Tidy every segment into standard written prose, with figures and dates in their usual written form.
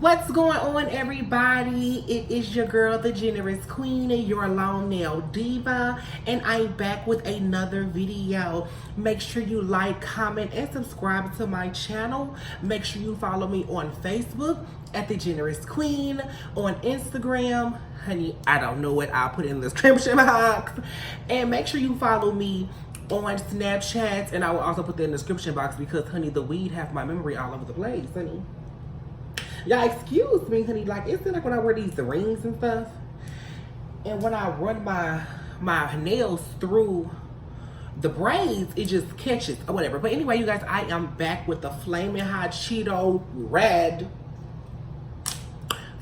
What's going on, everybody? It is your girl, the Generous Queen, and your long nail diva, and I'm back with another video. Make sure you like, comment, and subscribe to my channel. Make sure you follow me on Facebook at the Generous Queen, on Instagram, honey, I don't know what, I'll put it in the description box, and make sure you follow me on Snapchat, and I will also put that in the description box because, honey, the weed have my memory all over the place, honey. Y'all excuse me, honey, like, it's like when I wear these rings and stuff, and when I run my nails through the braids, it just catches or whatever. But anyway, you guys, I am back with the Flaming Hot Cheeto Red.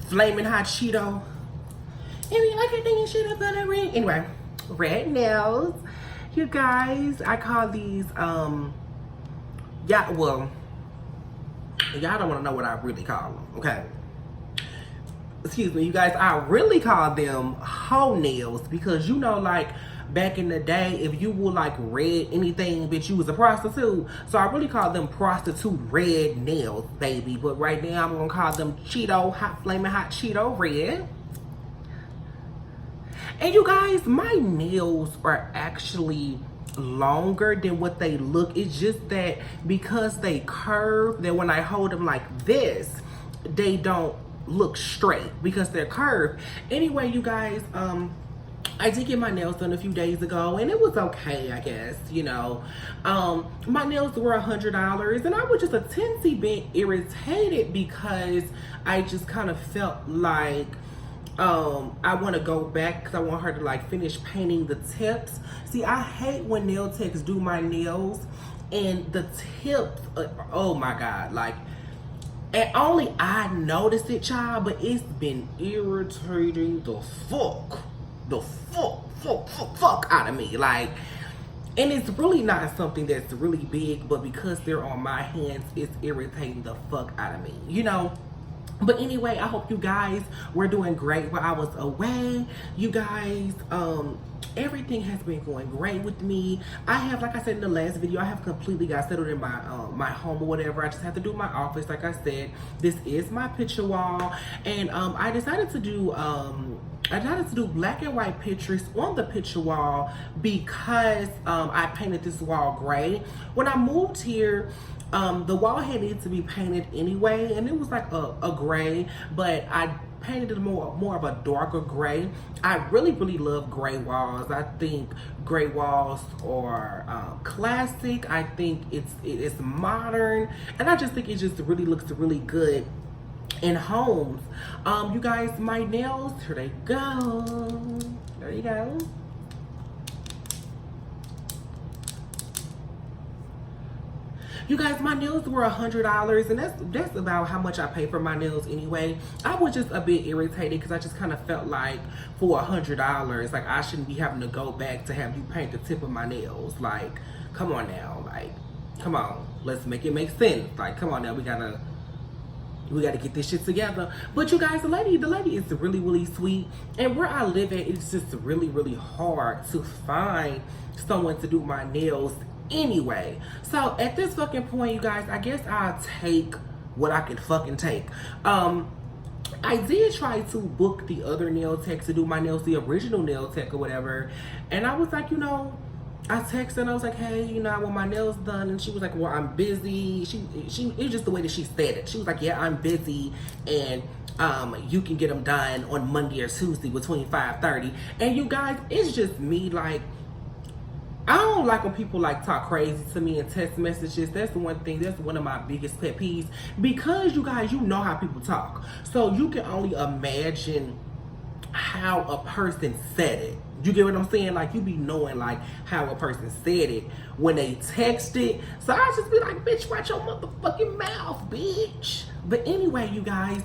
Flaming Hot Cheeto. And we like it, thinking shit up on a ring. Anyway, red nails. You guys, I call these, yeah, well, y'all don't want to know what I really call them, okay? Excuse me, you guys, I really call them hoe nails because, you know, like, back in the day, if you were, like, red anything, bitch, you was a prostitute. So I really call them prostitute red nails, baby. But right now, I'm going to call them Cheeto, Flaming Hot Cheeto Red. And you guys, my nails are actually longer than what they look. It's just that because they curve, that when I hold them like this, they don't look straight because they're curved. Anyway, you guys, I did get my nails done a few days ago and it was okay, I guess, you know. My nails were $100 and I was just a teensy bit irritated because I just kind of felt like I want to go back because I want her to like finish painting the tips. See, I hate when nail techs do my nails and the tips, oh my God, like, and only I noticed it, child, but it's been irritating the fuck out of me, like, and it's really not something that's really big, but because they're on my hands, it's irritating the fuck out of me, you know. But anyway, I hope you guys were doing great while I was away. You guys, everything has been going great with me. I have, like I said in the last video, I have completely got settled in my my home or whatever. I just have to do my office, like I said. This is my picture wall, and I decided to do black and white pictures on the picture wall because I painted this wall gray. When I moved here, the wall had needed to be painted anyway, and it was like a gray, but I painted it more of a darker gray. I really love gray walls. I think gray walls are classic. I think it's modern, and I just think it just really looks really good in homes. You guys, my nails, here they go. There you go. You guys, my nails were $100, and that's about how much I pay for my nails anyway. I was just a bit irritated because I just kind of felt like for $100, like I shouldn't be having to go back to have you paint the tip of my nails. Like, come on now, like, come on, let's make it make sense. Like, come on now, we gotta get this shit together. But you guys, the lady is really sweet, and where I live at, it's just really hard to find someone to do my nails anyway. So at this fucking point, you guys, I guess I'll take what I can fucking take. I did try to book the other nail tech to do my nails, the original nail tech or whatever, and I was like, you know, I texted and I was like, hey, you know, I want my nails done, and she was like, well, I'm busy. It was just the way that she said it. She was like, yeah, I'm busy, and you can get them done on Monday or Tuesday between 5:30. And you guys, it's just me, like, I don't like when people like talk crazy to me in text messages. That's the one thing, that's one of my biggest pet peeves, because you guys, you know how people talk. So you can only imagine how a person said it. You get what I'm saying? Like, you be knowing like how a person said it when they text it. So I just be like, bitch, watch your motherfucking mouth, bitch. But anyway, you guys,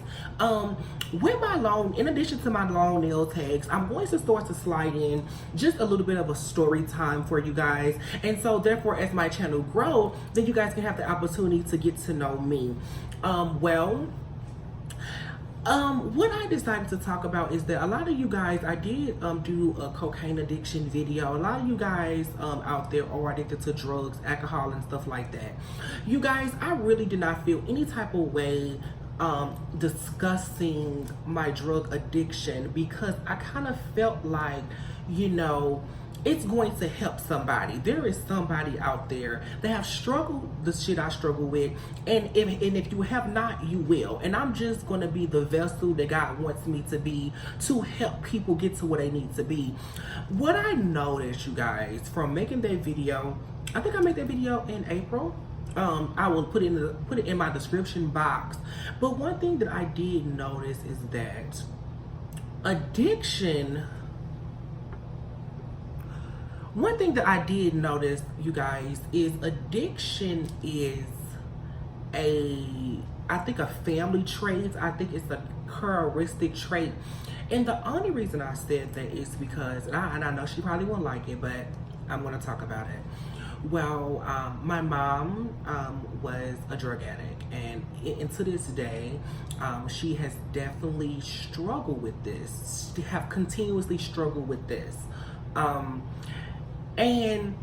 with my long, in addition to my long nail tags, I'm going to start to slide in just a little bit of a story time for you guys. And so therefore, as my channel grows, then you guys can have the opportunity to get to know me. What I decided to talk about is that a lot of you guys, I did do a cocaine addiction video. A lot of you guys out there are addicted to drugs, alcohol, and stuff like that. You guys, I really did not feel any type of way discussing my drug addiction because I kind of felt like, you know, it's going to help somebody. There is somebody out there that have struggled the shit I struggle with, and if you have not, you will. And I'm just going to be the vessel that God wants me to be to help people get to where they need to be. What I noticed, you guys, from making that video, I think I made that video in April. I will put it in my description box. But one thing that I did notice is that addiction. One thing that I did notice, you guys, is addiction is I think a family trait. I think it's a characteristic trait. And the only reason I said that is because, and I know she probably won't like it, but I'm going to talk about it. Well, my mom was a drug addict, and to this day, she has definitely struggled with this. She have continuously struggled with this. And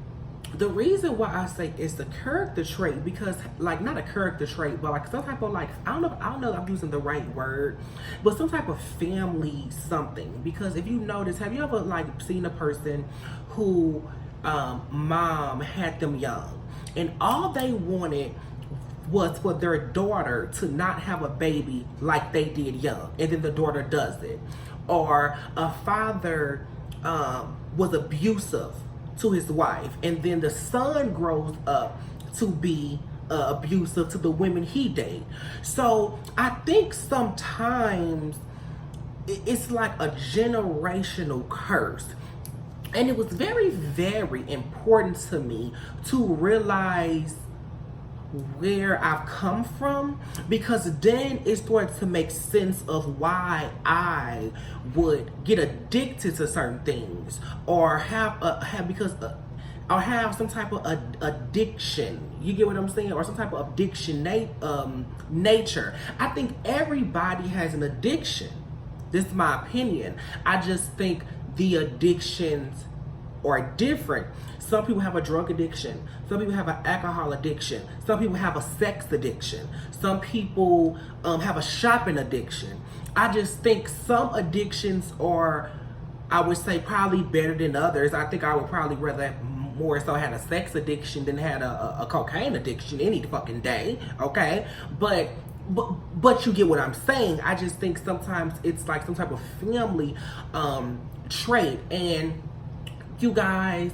the reason why I say it's the character trait, because like not a character trait, but like some type of like, I don't know if I'm using the right word, but some type of family something. Because if you notice, have you ever like seen a person who mom had them young and all they wanted was for their daughter to not have a baby like they did young, and then the daughter does it? Or a father was abusive to his wife, and then the son grows up to be abusive to the women he dated. So I think sometimes it's like a generational curse. And it was very, very important to me to realize where I've come from, because then it started to make sense of why I would get addicted to certain things, or have some type of addiction. You get what I'm saying? Or some type of addiction nature. I think everybody has an addiction. This is my opinion. I just think the addictions are different. Some people have a drug addiction. Some people have an alcohol addiction. Some people have a sex addiction. Some people have a shopping addiction. I just think some addictions are, I would say, probably better than others. I think I would probably rather more so had a sex addiction than had a cocaine addiction any fucking day, okay? But you get what I'm saying. I just think sometimes it's like some type of family trait. And you guys,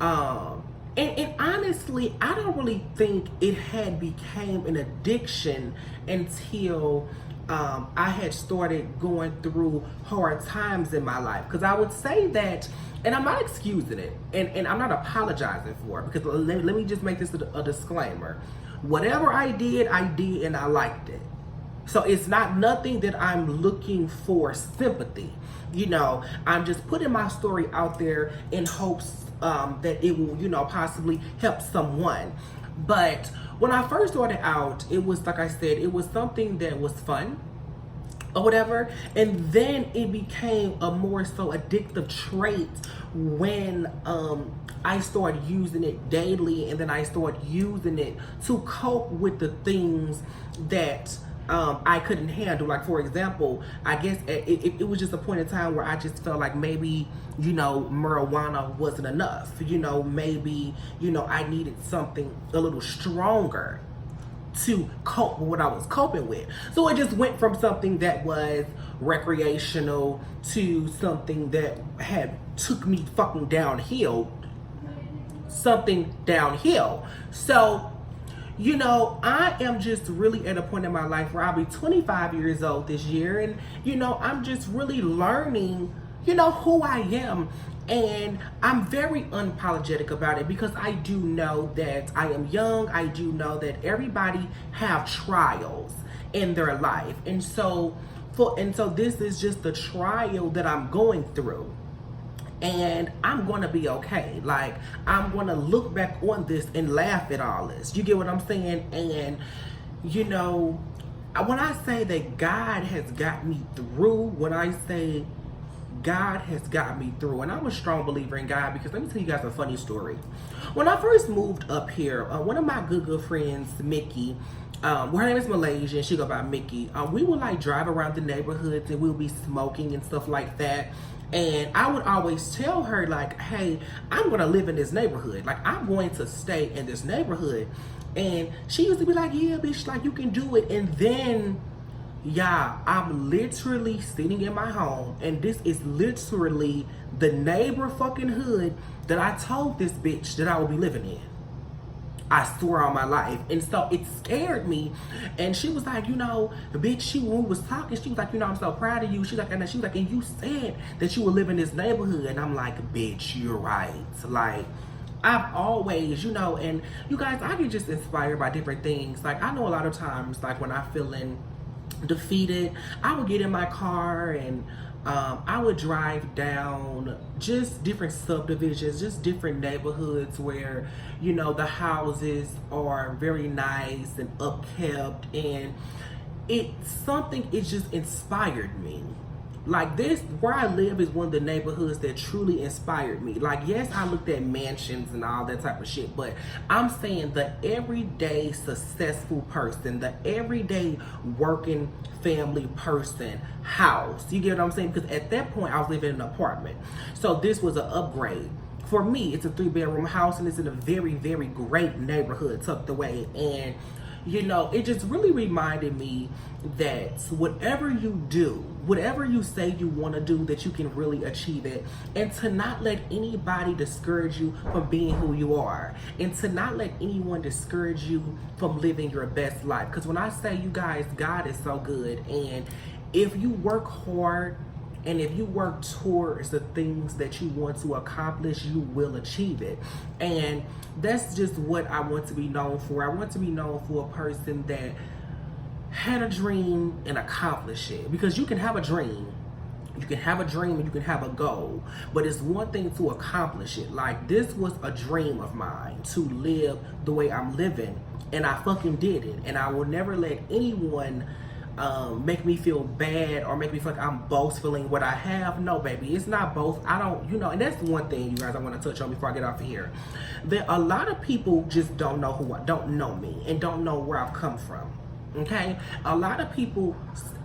and honestly, I don't really think it had became an addiction until I had started going through hard times in my life. Because I would say that, and I'm not excusing it, and I'm not apologizing for it, because let me just make this a disclaimer. Whatever I did, and I liked it. So it's not nothing that I'm looking for sympathy. You know, I'm just putting my story out there in hopes that it will, you know, possibly help someone. But when I first started out, it was, like I said, it was something that was fun or whatever. And then it became a more so addictive trait when I started using it daily, and then I started using it to cope with the things that I couldn't handle. Like, for example, I guess it was just a point in time where I just felt like maybe, you know, marijuana wasn't enough. You know, maybe, you know, I needed something a little stronger to cope with what I was coping with. So it just went from something that was recreational to something that took me fucking downhill. So, you know, I am just really at a point in my life where I'll be 25 years old this year. And, you know, I'm just really learning, you know, who I am. And I'm very unapologetic about it, because I do know that I am young. I do know that everybody have trials in their life. And so this is just the trial that I'm going through. And I'm going to be okay. Like, I'm going to look back on this and laugh at all this. You get what I'm saying? And, you know, when I say that God has got me through, when I say God has got me through, and I'm a strong believer in God, because let me tell you guys a funny story. When I first moved up here, one of my good friends, Mickey, well, her name is Malaysian, she go by Mickey, we would like drive around the neighborhoods and we'll be smoking and stuff like that. And I would always tell her, like, hey, I'm gonna live in this neighborhood, like I'm going to stay in this neighborhood. And she used to be like, yeah, bitch, like you can do it. And then, yeah, I'm literally sitting in my home, and this is literally the neighbor fucking hood that I told this bitch that I would be living in. I swear on my life. And so it scared me. And she was like, you know, bitch, when we was talking, she was like, you know, I'm so proud of you. She's like, and you said that you would live in this neighborhood. And I'm like, bitch, you're right. Like, I've always, you know, and you guys, I get just inspired by different things. Like, I know a lot of times, like when I'm feeling defeated, I would get in my car and I would drive down just different subdivisions, just different neighborhoods where, you know, the houses are very nice and upkept, and it just inspired me. Like, this, where I live is one of the neighborhoods that truly inspired me. Like, yes, I looked at mansions and all that type of shit, but I'm saying the everyday successful person, the everyday working family person house. You get what I'm saying? Because at that point, I was living in an apartment. So this was an upgrade. For me, it's a 3-bedroom house, and it's in a very, very great neighborhood tucked away. And you know, it just really reminded me that whatever you do, whatever you say you want to do, that you can really achieve it. And to not let anybody discourage you from being who you are. And to not let anyone discourage you from living your best life. Because when I say, you guys, God is so good. And if you work hard, and if you work towards the things that you want to accomplish, you will achieve it. And that's just what I want to be known for. I want to be known for a person that had a dream and accomplished it. Because you can have a dream. You can have a dream and you can have a goal. But it's one thing to accomplish it. Like, this was a dream of mine, to live the way I'm living. And I fucking did it. And I will never let anyone make me feel bad or make me feel like I'm boastfully what I have. No, baby, it's not both. I don't, you know, and that's one thing, you guys, I want to touch on before I get off of here. That a lot of people just don't know don't know me and don't know where I've come from. Okay, a lot of people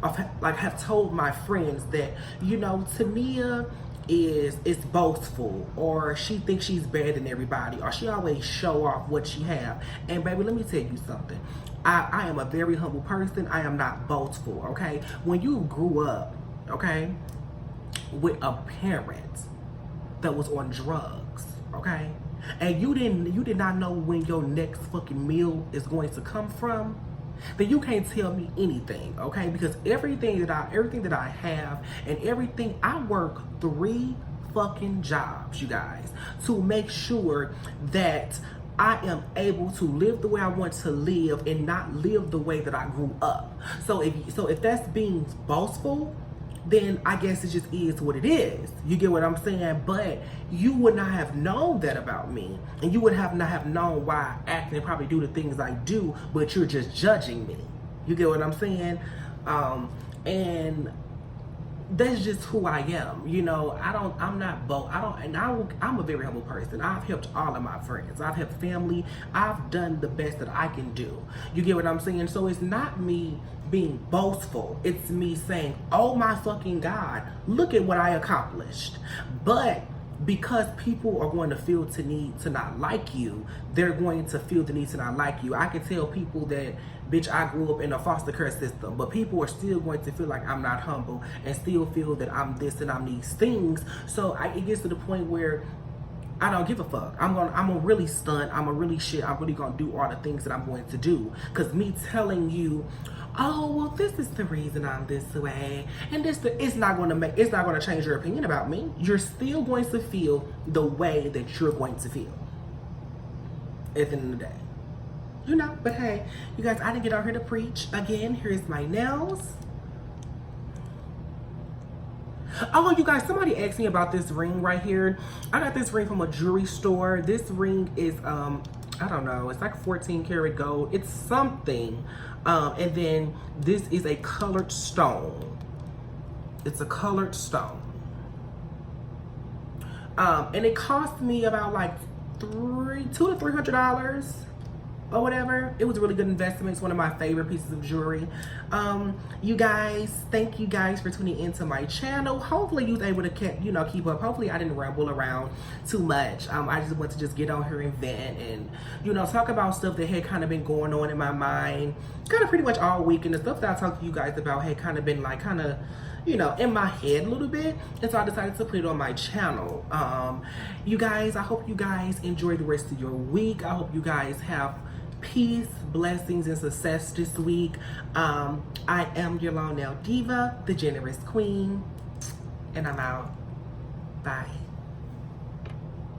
have told my friends that, you know, Tania is boastful, or she thinks she's better than everybody, or she always show off what she have. And baby, let me tell you something. I am a very humble person. I am not boastful, okay? When you grew up, okay, with a parent that was on drugs, okay, and you did not know when your next fucking meal is going to come from, then you can't tell me anything, okay? Because everything that I have and everything, I work 3 fucking jobs, you guys, to make sure that I am able to live the way I want to live and not live the way that I grew up. So if that's being boastful, then I guess it just is what it is. You get what I'm saying? But you would not have known that about me. And you would not have known why I act and probably do the things I do, but you're just judging me. You get what I'm saying? And that's just who I am. You know, I'm a very humble person. I've helped all of my friends. I've helped family. I've done the best that I can do. You get what I'm saying? So it's not me being boastful. It's me saying, oh my fucking God, look at what I accomplished. But because people are going to feel the need to not like you, they're going to feel the need to not like you. I can tell people that, bitch, I grew up in a foster care system, but people are still going to feel like I'm not humble and still feel that I'm this and I'm these things. So it gets to the point where I don't give a fuck. I'm gonna really stunt. I'm really gonna do all the things that I'm going to do. Cause me telling you, oh, well, this is the reason I'm this way, and it's not gonna change your opinion about me. You're still going to feel the way that you're going to feel at the end of the day. You know, but hey, you guys, I didn't get out here to preach. Again, here's my nails. Oh, you guys, somebody asked me about this ring right here. I got this ring from a jewelry store. This ring is, I don't know, it's like 14 karat gold. It's something. And then this is a colored stone. It's a colored stone. And it cost me about like $200 to $300 or whatever. It was a really good investment. It's one of my favorite pieces of jewelry. You guys, thank you guys for tuning into my channel. Hopefully you was able to keep up. Hopefully I didn't ramble around too much. I just want to just get on here and vent and talk about stuff that had kind of been going on in my mind kind of pretty much all week, and the stuff that I talked to you guys about had kind of been like in my head a little bit, and so I decided to put it on my channel. You guys, I hope you guys enjoy the rest of your week. I hope you guys have peace, blessings, and success this week. I am your long nail diva, the generous queen, and I'm out. Bye.